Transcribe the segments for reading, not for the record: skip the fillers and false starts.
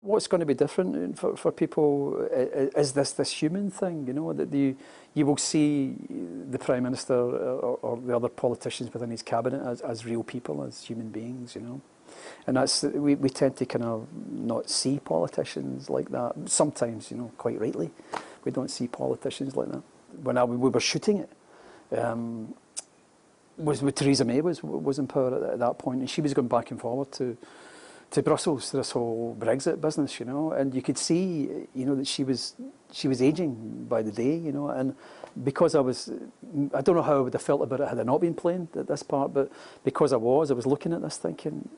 What's going to be different for people is this human thing, you know, that you will see the Prime Minister or the other politicians within his cabinet as real people, as human beings, you know. And that's, we tend to kind of not see politicians like that. Sometimes, you know, quite rightly, we don't see politicians like that. When we were shooting it, Theresa May was in power at that point, and she was going back and forward to Brussels, to this whole Brexit business, you know, and you could see, you know, that she was aging by the day, you know, and because I don't know how I would have felt about it had I not been playing at this part, but because I was looking at this thinking,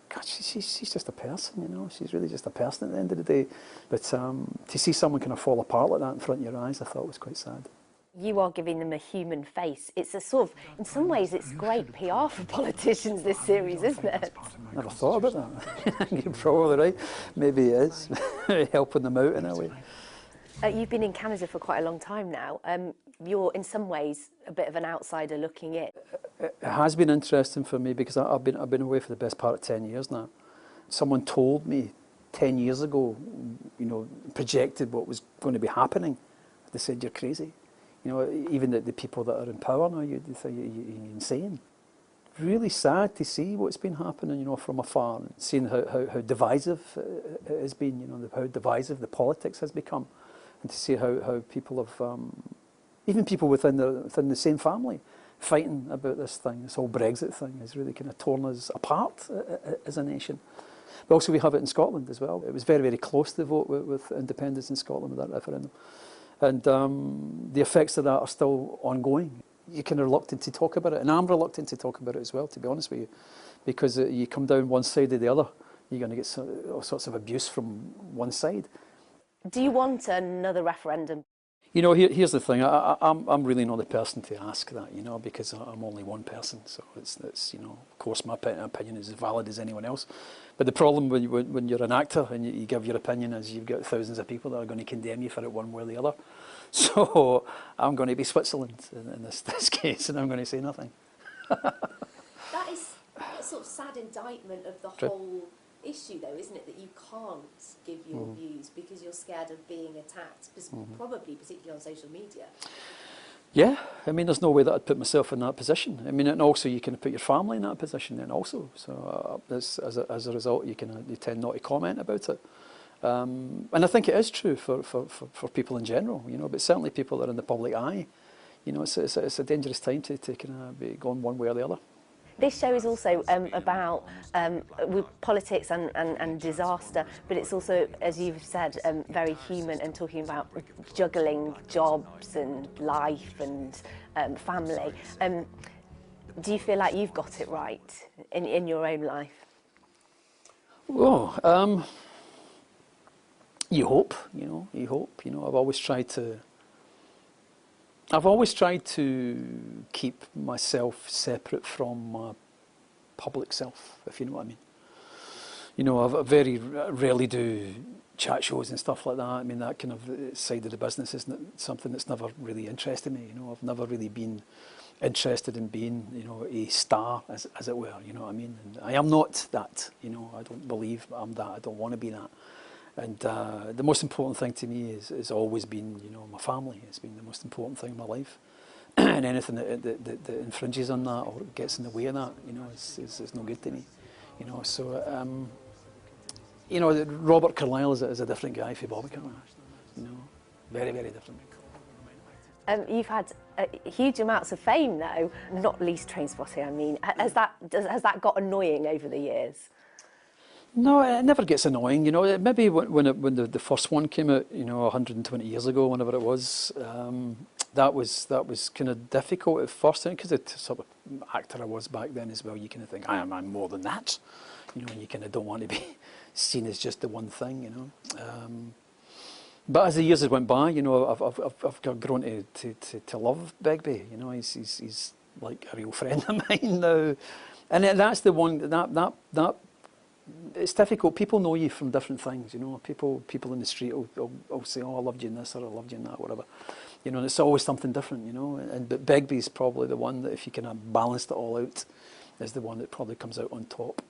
God, she's just a person, you know, she's really just a person at the end of the day. But to see someone kind of fall apart like that in front of your eyes, I thought was quite sad. You are giving them a human face. It's a sort of, in some ways, it's great PR for politicians, this series, isn't it? Never thought about that. You're probably right. Maybe it is. Helping them out in a way. You've been in Canada for quite a long time now. You're, in some ways, a bit of an outsider looking in. It has been interesting for me because I've been away for the best part of 10 years now. Someone told me 10 years ago, you know, projected what was going to be happening. They said, you're crazy. You know, even the people that are in power now, you think you're insane. Really sad to see what's been happening, you know, from afar, and seeing how divisive it has been, you know, how divisive the politics has become, and to see how people have, even people within the same family, fighting about this thing. This whole Brexit thing has really kind of torn us apart as a nation. But also we have it in Scotland as well. It was very, very close to the vote with independence in Scotland with that referendum. And the effects of that are still ongoing. You're kind of reluctant to talk about it, and I'm reluctant to talk about it as well, to be honest with you, because you come down one side or the other, you're going to get all sorts of abuse from one side. Do you want another referendum? You know, here's the thing. I'm really not the person to ask that, you know, because I'm only one person. So it's you know, of course, my opinion is as valid as anyone else. But the problem when you're an actor and you give your opinion is you've got thousands of people that are going to condemn you for it one way or the other. So I'm going to be Switzerland in this case, and I'm going to say nothing. That is a sort of sad indictment of the whole issue, though, isn't it? That you can't give your views because you're scared of being attacked, probably particularly on social media. Yeah, I mean, there's no way that I'd put myself in that position. I mean, and also you can put your family in that position then also. So as a result, you tend not to comment about it. And I think it is true for people in general, you know, but certainly people that are in the public eye, you know, it's a dangerous time to kind of be going one way or the other. This show is also about with politics and disaster, but it's also, as you've said, very human and talking about juggling jobs and life and family. Do you feel like you've got it right in your own life? Oh, you hope, you know, you hope. You know, I've always tried to keep myself separate from my public self, if you know what I mean. You know, I very rarely do chat shows and stuff like that. I mean, that kind of side of the business isn't something that's never really interested me. You know, I've never really been interested in being, you know, a star, as it were. You know what I mean? And I am not that. You know, I don't believe I'm that. I don't want to be that. And the most important thing to me is always been, you know, my family. It's been the most important thing in my life. And anything that infringes on that or gets in the way of that, you know, is no good to me. You know, so, you know, Robert Carlyle is a different guy from Bobby Carlyle. You know, very, very different. You've had huge amounts of fame now, not least Trainspotting, I mean. Has that got annoying over the years? No, it never gets annoying, you know. Maybe when the first one came out, you know, 120 years ago, whenever it was, that was kind of difficult at first, because the sort of actor I was back then as well, you kind of think, I'm more than that, you know, and you kind of don't want to be seen as just the one thing, you know. But as the years went by, you know, I've grown to love Begbie, you know. He's like a real friend of mine now, and that's the one that. It's difficult. People know you from different things, you know. People in the street will say, "Oh, I loved you in this," or "I loved you in that," whatever. You know, and it's always something different, you know. But Begbie's probably the one that, if you kind of balanced it all out, is the one that probably comes out on top.